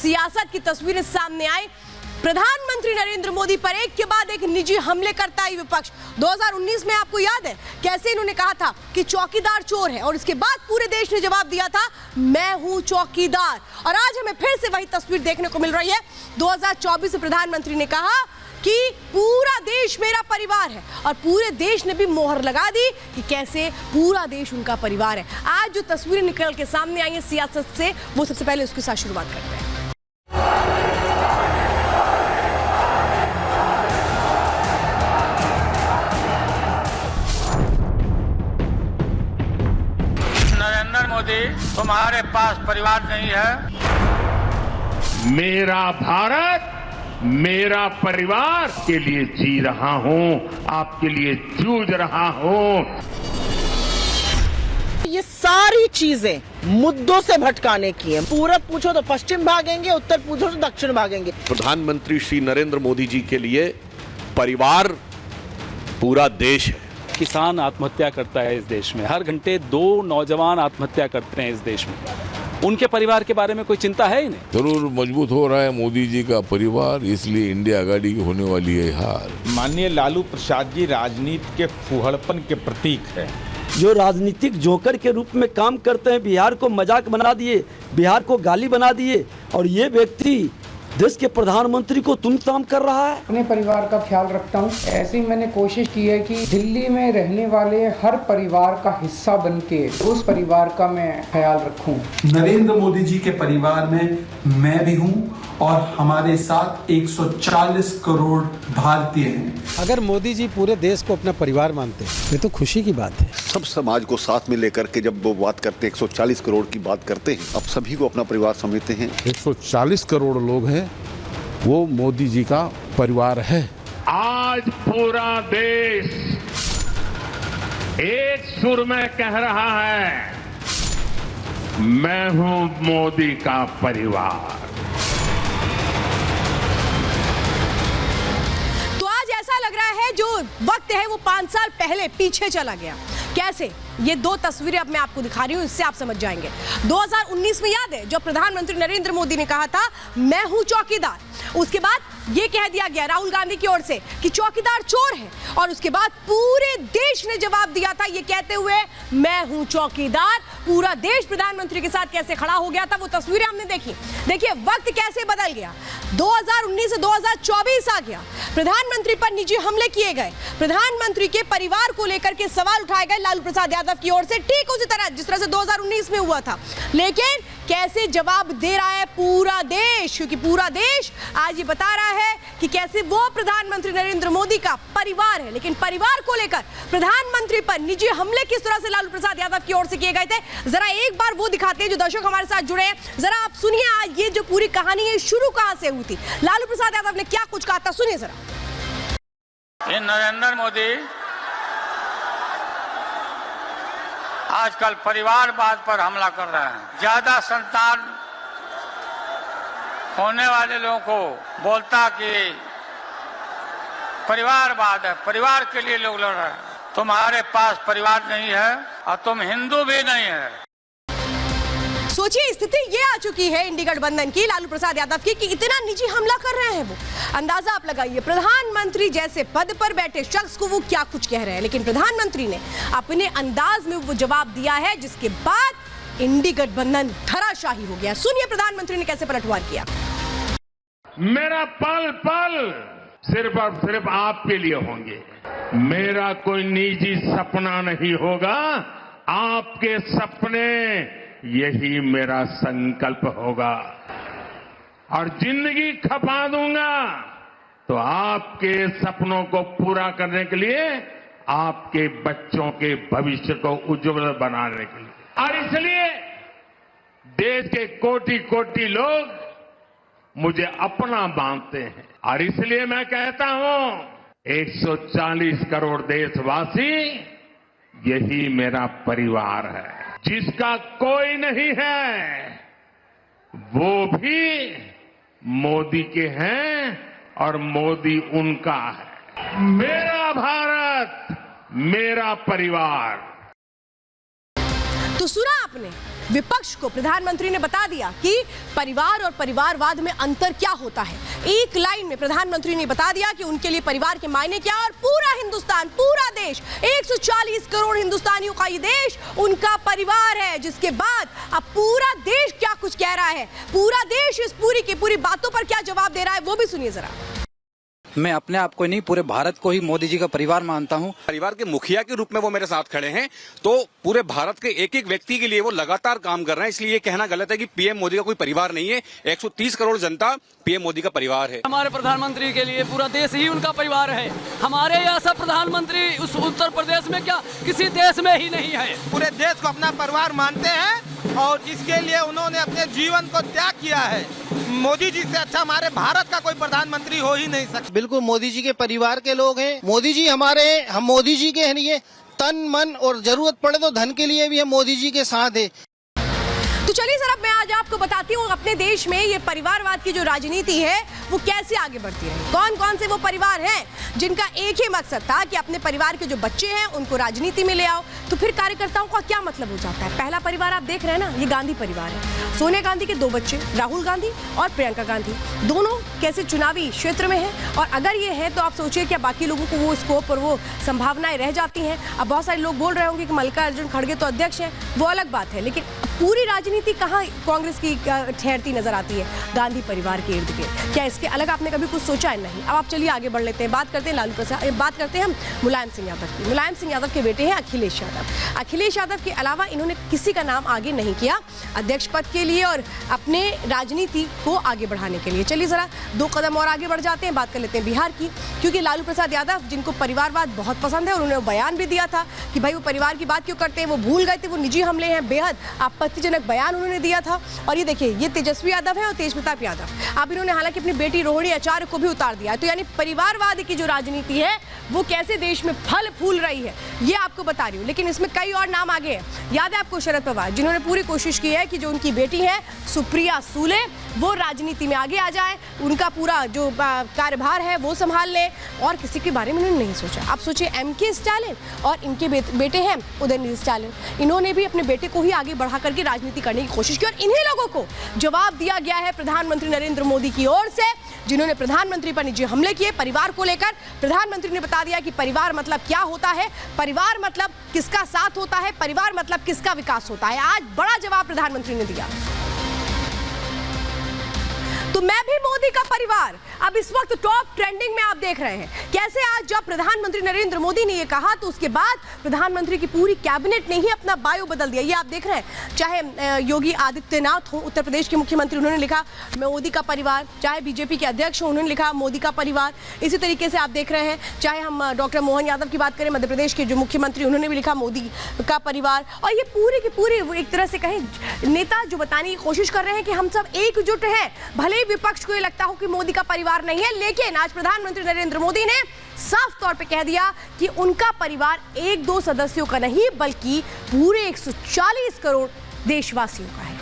सियासत की तस्वीरें सामने आई। प्रधानमंत्री नरेंद्र मोदी पर एक के बाद एक निजी हमले करता है विपक्ष। 2019 में आपको याद है कैसे इन्होंने कहा था कि चौकीदार चोर है, और इसके बाद पूरे देश ने जवाब दिया था मैं हूं चौकीदार। और आज हमें फिर से वही तस्वीर देखने को मिल रही है। 2024 में प्रधानमंत्री ने कहा कि पूरा देश मेरा परिवार है, और पूरे देश ने भी मोहर लगा दी कि कैसे पूरा देश उनका परिवार है। आज जो तस्वीरें निकल के सामने आई है सियासत से, वो सबसे पहले उसके साथ शुरुआत करते हैं। नरेंद्र मोदी, तुम्हारे पास परिवार नहीं है। मेरा भारत मेरा परिवार के लिए जी रहा हूं, आपके लिए जूझ रहा हूं। ये सारी चीजें मुद्दों से भटकाने की है। पूरब पूछो तो पश्चिम भागेंगे, उत्तर पूछो तो दक्षिण भागेंगे। प्रधानमंत्री श्री नरेंद्र मोदी जी के लिए परिवार पूरा देश है। किसान आत्महत्या करता है इस देश में, हर घंटे 2 नौजवान आत्महत्या करते हैं इस देश में। उनके परिवार के बारे में कोई चिंता है ही नहीं। जरूर मजबूत हो रहा है मोदी जी का परिवार, इसलिए इंडिया आघाड़ी की होने वाली है हार। माननीय लालू प्रसाद जी राजनीति के फूहड़पन के प्रतीक है। जो राजनीतिक जोकर के रूप में काम करते हैं, बिहार को मजाक बना दिए, बिहार को गाली बना दिए, और ये व्यक्ति देश के प्रधानमंत्री को तुमताम कर रहा है। अपने परिवार का ख्याल रखता हूँ। ऐसी मैंने कोशिश की है कि दिल्ली में रहने वाले हर परिवार का हिस्सा बनके उस परिवार का मैं ख्याल रखूं। नरेंद्र मोदी जी के परिवार में मैं भी हूं, और हमारे साथ 140 करोड़ भारतीय हैं। अगर मोदी जी पूरे देश को अपना परिवार मानते हैं, ये तो खुशी की बात है। सब समाज को साथ में लेकर के जब वो बात करते हैं, 140 करोड़ की बात करते हैं, अब सभी को अपना परिवार समझते हैं। 140 करोड़ लोग हैं, वो मोदी जी का परिवार है। आज पूरा देश एक सुर में कह रहा है मैं हूं मोदी का परिवार। लग रहा है जो वक्त है वो 5 साल पहले पीछे चला गया। कैसे? ये 2 तस्वीरें अब मैं आपको दिखा रही हूं, इससे आप समझ जाएंगे। 2019 में याद है जब प्रधानमंत्री नरेंद्र मोदी ने कहा था मैं हूं चौकीदार, उसके बाद ये कह दिया गया राहुल गांधी की ओर से कि चौकीदार चोर है, और उसके बाद पूरे देश ने जवाब दिया था ये कहते हुए मैं हूं चौकीदार। पूरा देश प्रधानमंत्री के साथ कैसे खड़ा हो गया था, वो तस्वीरें हमने देखी। देखिए वक्त कैसे बदल गया। 2019 से 2024 आ गया। प्रधानमंत्री पर निजी हमले किए गए, प्रधानमंत्री के परिवार को लेकर के सवाल उठाए गए लालू प्रसाद यादव की ओर से, ठीक उसी तरह जिस तरह से 2019 में हुआ था। लेकिन कैसे जवाब दे रहा है पूरा देश, क्योंकि पूरा देश आज ये बता रहा है कि कैसे वो प्रधानमंत्री नरेंद्र मोदी का परिवार है। लेकिन परिवार को लेकर प्रधानमंत्री पर निजी हमले किस तरह से लालू प्रसाद यादव की ओर से किए गए थे, जरा एक बार वो दिखाते हैं जो दर्शक हमारे साथ जुड़े हैं। जरा आप सुनिए आज ये जो पूरी कहानी है शुरू कहां से हुई थी, लालू प्रसाद यादव ने क्या कुछ कहा था, सुनिए जरा। ये नरेंद्र मोदी आजकल परिवारवाद पर हमला कर रहे हैं। ज्यादा संतान होने वाले लोगों को बोलता कि परिवारवाद है, परिवार के लिए लोग लड़ रहे हैं। तुम्हारे पास परिवार नहीं है और तुम हिंदू भी नहीं है। सोचिए स्थिति ये आ चुकी है इंडी गठबंधन की, लालू प्रसाद यादव की, कि इतना निजी हमला कर रहे हैं वो। अंदाजा आप लगाइए प्रधानमंत्री जैसे पद पर बैठे शख्स को वो क्या कुछ कह रहे हैं, लेकिन प्रधानमंत्री ने अपने अंदाज में वो जवाब दिया है, जिसके बाद इंडी गठबंधन धराशाही हो गया। सुनिए प्रधानमंत्री ने कैसे पलटवार किया। मेरा पल पल सिर्फ और सिर्फ आपके लिए होंगे। मेरा कोई निजी सपना नहीं होगा, आपके सपने, यही मेरा संकल्प होगा। और जिंदगी खपा दूंगा तो आपके सपनों को पूरा करने के लिए, आपके बच्चों के भविष्य को उज्जवल बनाने के लिए। और इसलिए देश के कोटि कोटि लोग मुझे अपना मानते हैं, और इसलिए मैं कहता हूं 140 करोड़ देशवासी यही मेरा परिवार है। जिसका कोई नहीं है वो भी मोदी के हैं, और मोदी उनका है। मेरा भारत मेरा परिवार। तो सुना आपने विपक्ष को प्रधानमंत्री ने बता दिया कि परिवार और परिवारवाद में अंतर क्या होता है। एक लाइन में प्रधानमंत्री ने बता दिया कि उनके लिए परिवार के मायने क्या, और पूरा हिंदुस्तान, पूरा देश, 140 करोड़ हिंदुस्तानियों का ये देश उनका परिवार है। जिसके बाद अब पूरा देश क्या कुछ कह रहा है, पूरा देश इस पूरी की पूरी बातों पर क्या जवाब दे रहा है, वो भी सुनिए जरा। मैं अपने आप को नहीं, पूरे भारत को ही मोदी जी का परिवार मानता हूं। परिवार के मुखिया के रूप में वो मेरे साथ खड़े हैं, तो पूरे भारत के एक एक व्यक्ति के लिए वो लगातार काम कर रहे हैं। इसलिए ये कहना गलत है कि पीएम मोदी का कोई परिवार नहीं है। 130 करोड़ जनता पीएम मोदी का परिवार है। हमारे प्रधानमंत्री के लिए पूरा देश ही उनका परिवार है। हमारे ऐसा प्रधानमंत्री उस उत्तर प्रदेश में क्या किसी देश में ही नहीं है। पूरे देश को अपना परिवार मानते हैं और इसके लिए उन्होंने अपने जीवन को त्याग किया है। मोदी जी से अच्छा हमारे भारत का कोई प्रधानमंत्री हो ही नहीं सकता। बिल्कुल मोदी जी के परिवार के लोग हैं। मोदी जी हमारे, हम मोदी जी के लिए तन मन और जरूरत पड़े तो धन के लिए भी हम मोदी जी के साथ है। तो चलिए सर, अब मैं आज आपको बताती हूँ अपने देश में ये परिवारवाद की जो राजनीति है वो कैसे आगे बढ़ती है। कौन कौन से वो परिवार हैं जिनका एक ही मकसद था कि अपने परिवार के जो बच्चे हैं उनको राजनीति में ले आओ। तो फिर कार्यकर्ताओं का क्या मतलब हो जाता है। पहला परिवार आप देख रहे हैं ना, ये गांधी परिवार है। सोनिया गांधी के 2 बच्चे, राहुल गांधी और प्रियंका गांधी, दोनों कैसे चुनावी क्षेत्र में हैं। और अगर ये है तो आप सोचिए क्या बाकी लोगों को वो स्कोप और वो संभावनाएं रह जाती हैं। अब बहुत सारे लोग बोल रहे होंगे कि मल्लिकार्जुन खड़गे तो अध्यक्ष हैं, वो अलग बात है, लेकिन पूरी राजनीति कहाँ कांग्रेस की ठहरती नजर आती है, गांधी परिवार के इर्द गिर्द। क्या इसके अलग आपने कभी कुछ सोचा है? नहीं। अब आप चलिए आगे बढ़ लेते हैं, बात करते हैं लालू प्रसाद, बात करते हैं हम मुलायम सिंह यादव की। मुलायम सिंह यादव के बेटे हैं अखिलेश यादव। अखिलेश यादव के अलावा इन्होंने किसी का नाम आगे नहीं किया अध्यक्ष पद के लिए और अपने राजनीति को आगे बढ़ाने के लिए। चलिए जरा 2 कदम और आगे बढ़ जाते हैं, बात कर लेते हैं बिहार की, क्योंकि लालू प्रसाद यादव जिनको परिवारवाद बहुत पसंद है, उन्होंने बयान भी दिया था कि भाई वो परिवार की बात क्यों करते हैं, वो भूल गए थे वो निजी हमले हैं। बेहद आपत्तिजनक बयान उन्होंने दिया था। और ये देखिए, ये तेजस्वी यादव है और तेज प्रताप यादव। अब इन्होंने हालांकि अपनी बेटी रोहिणी आचार्य को भी उतार दिया है। तो यानी परिवारवाद की जो राजनीति है वो कैसे देश में फल फूल रही है ये आपको बता रही हूँ। लेकिन इसमें कई और नाम आगे हैं। याद है आपको शरद पवार, जिन्होंने पूरी कोशिश की है कि जो उनकी बेटी है सुप्रिया सुले वो राजनीति में आगे आ जाए, उनका पूरा जो कार्यभार है वो संभाल ले, और किसी के बारे में उन्होंने नहीं सोचा। आप सोचिए एमके स्टालिन और इनके बेटे हैं उदयनिधि स्टालिन, इन्होंने भी अपने बेटे को ही आगे बढ़ा करके राजनीति करने की कोशिश की। और इन्हीं लोगों को जवाब दिया गया है प्रधानमंत्री नरेंद्र मोदी की ओर से, जिन्होंने प्रधानमंत्री पर निजी हमले किए परिवार को लेकर। प्रधानमंत्री ने बता दिया कि परिवार मतलब क्या होता है, परिवार मतलब किसका साथ होता है, परिवार मतलब किसका विकास होता है। आज बड़ा जवाब प्रधानमंत्री ने दिया। तो मैं भी मोदी का परिवार अब इस वक्त टॉप ट्रेंडिंग में आप देख रहे हैं। कैसे आज जब प्रधानमंत्री नरेंद्र मोदी ने ये कहा तो उसके बाद प्रधानमंत्री की पूरी कैबिनेट ने ही अपना बायो बदल दिया। ये आप देख रहे हैं, चाहे योगी आदित्यनाथ हो उत्तर प्रदेश के मुख्यमंत्री, उन्होंने लिखा मोदी का परिवार, चाहे बीजेपी के अध्यक्ष हो उन्होंने लिखा मोदी का परिवार। इसी तरीके से आप देख रहे हैं, चाहे हम डॉक्टर मोहन यादव की बात करें मध्य प्रदेश के जो मुख्यमंत्री, उन्होंने भी लिखा मोदी का परिवार। और ये पूरी की पूरी एक तरह से कहें नेता जो बताने की कोशिश कर रहे हैं कि हम सब एकजुट हैं। भले विपक्ष को ये लगता हो कि मोदी का परिवार नहीं है, लेकिन आज प्रधानमंत्री नरेंद्र मोदी ने साफ तौर पे कह दिया कि उनका परिवार 1-2 सदस्यों का नहीं बल्कि पूरे 140 करोड़ देशवासियों का है।